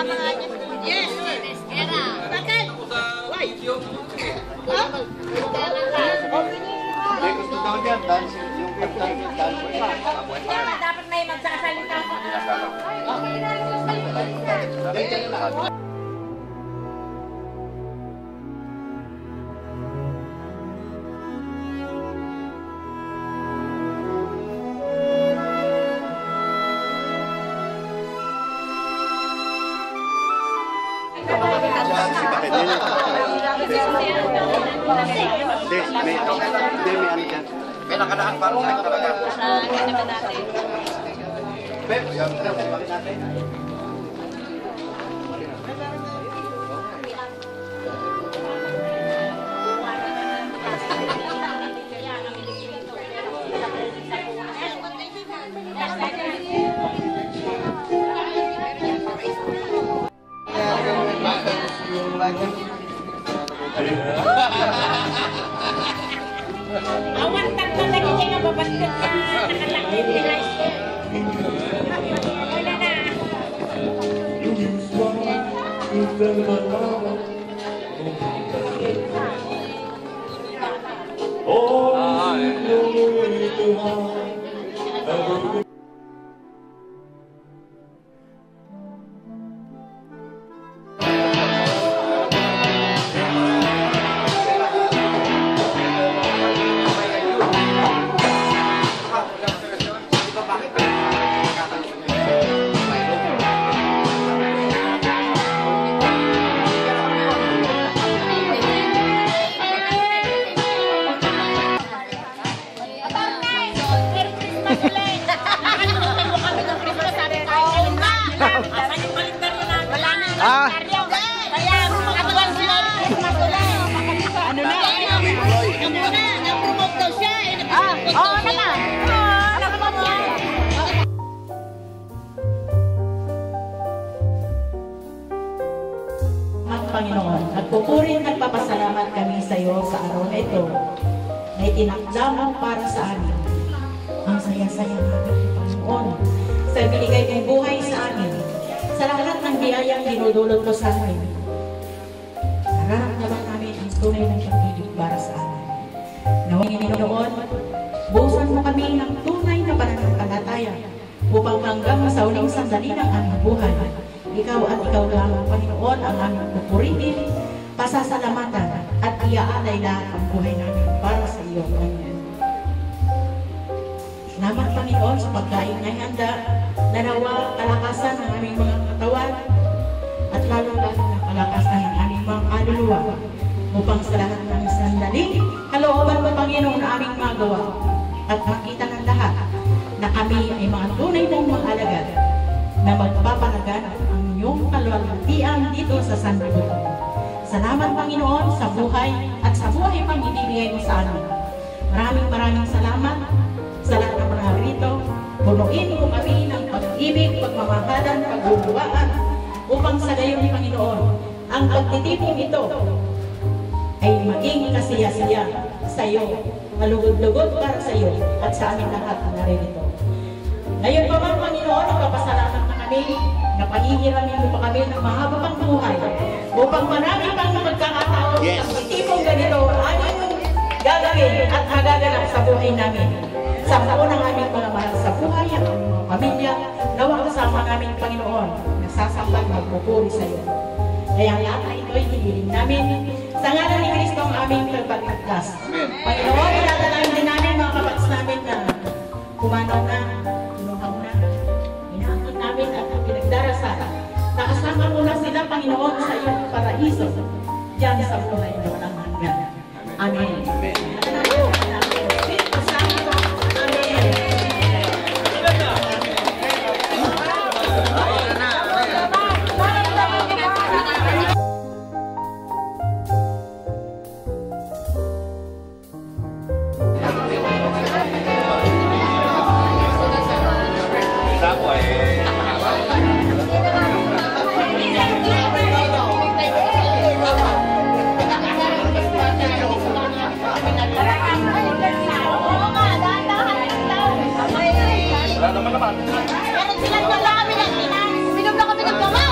Yes. Era. Bakit? Why? Gusto daw niya, dance yung dance. Dapat may magsasalita ko. May nakadaan pa rin sa talaga. Ganyan naman natin. Beb, bakit natin? Awan tatlo lagi siya nga babasket na nakalakit nila. Wala na. Panginoon, nagpupuring nagpapasalamat kami sa iyo sa araw na ito na itinakda mo para sa amin. Ang saya-saya namin, Panginoon, sa binigay mong buhay sa amin, sa lahat ng biyayang dinudulot mo sa amin. Nararamdaman namin ang tunay ng pag-ibig para sa amin. Naway Panginoon, busan mo kami ng tunay na pananampalataya upang hanggang sa uling sandali ng aming buhay, ikaw at ikaw lang, Panginoon, ang aming pupurihin, pasasalamatan, at iaalay lahat ang buhay namin para sa iyo, Panginoon. Salamat, Panginoon, sa pagkain na handa, na nawa kalakasan ng aming mga katawan, at lalo-lalo na kalakasan ng aming mga kaluluwa, upang sa lahat ng sandali, kalooban mo, Panginoon, na aming magawa, at makita ng lahat na kami ay mga tunay mong mga alagad, na magpapalaganap ang iyong kalwalhatian dito sa sanlibutan. Salamat, Panginoon, sa buhay at sa buhay pang ibibigay mo sa amin. Maraming salamat sa lahat ng mga rito. Punuin mo kami ng pag-ibig, pagmamahalan, pagbubuaan, upang sa gayon, Panginoon, ang pagtitipong ito ay maging kasiya-siya sa iyo, malugod-lugod para sa iyo at sa aming lahat na narito. Ngayon pa man, Panginoon, nagpapasalamat na kami na pahihiramin mo pa kami ng mahaba pang buhay upang marami pang magkakataon sa pagtipong ganito aming gagawin at magaganap sa buhay namin. Sa buo ng aming mga mahal sa buhay, ang aming mga pamilya, nawa kasama namin, Panginoon, nagsasambag magpupuri sa iyo. Kaya lahat na ito'y hinihiling namin sa ngalan ni Kristo ang aming pagpagligtas. Panginoon, ilalalain din namin mga kapats namin na kumanaw na, inuhaw na, inaangkot namin at pinagdarasal. Nakasama mo na sila, Panginoon, sa iyong paraiso, diyan sa buhay na walang hanggan. Amen. Amen. Pero sila na lang kami ng minom na kami ng gama.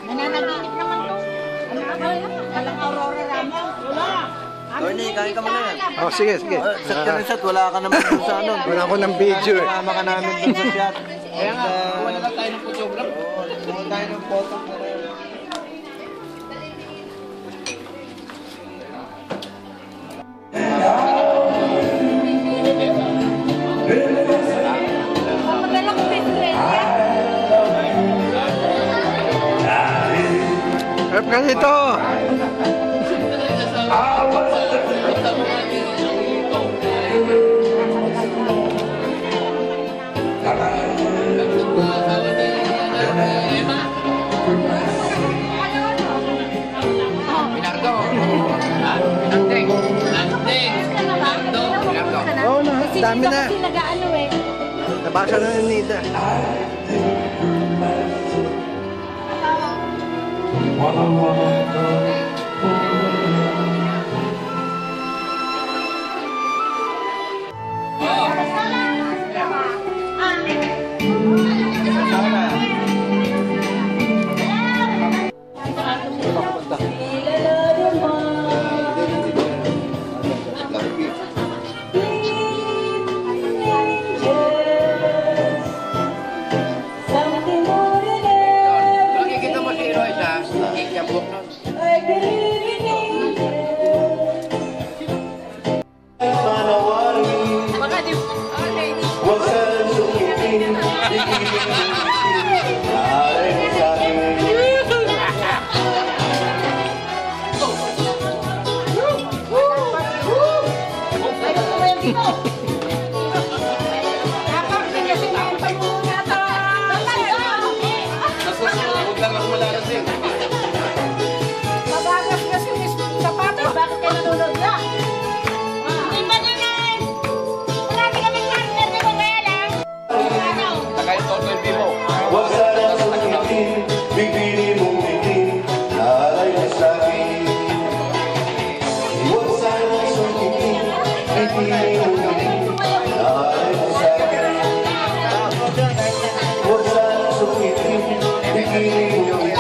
Nananaginip naman to. Walang Aurora Ramos. Wala. Tony, kain ka muna yan. Oh, sige, sige. Sa shot, wala ka naman dun sa ano. Wala ko ng video eh. Kasama ka namin dun sa shot. Kaya nga, kuha na lang tayo ng photograph. Kuha tayo ng photo. Magalang pistret. Rep ka dito! Pinardo. Pinardeng. Pinardeng. Pinardo. Pinardo. Oo na, dami na. Kasi nag-ano eh. Nabasa na ni Nita. Makikita mo si Roy sa ikabok nun. Baka di... Huwag lang ako malalasing. Mabagas kasi yung sapatos. Bakit kayo nanonood na? Hindi ba na na? Marami kaming partner na kaya lang. Saka yung Toto yung Vivo. Huwag sana sumitin, bibili mong ngiti, naalay mo sa'kin. Huwag sana sumitin, bibili mong ngiti, naalay mo sa'kin. Huwag sana sumitin, bibili mong ngiti,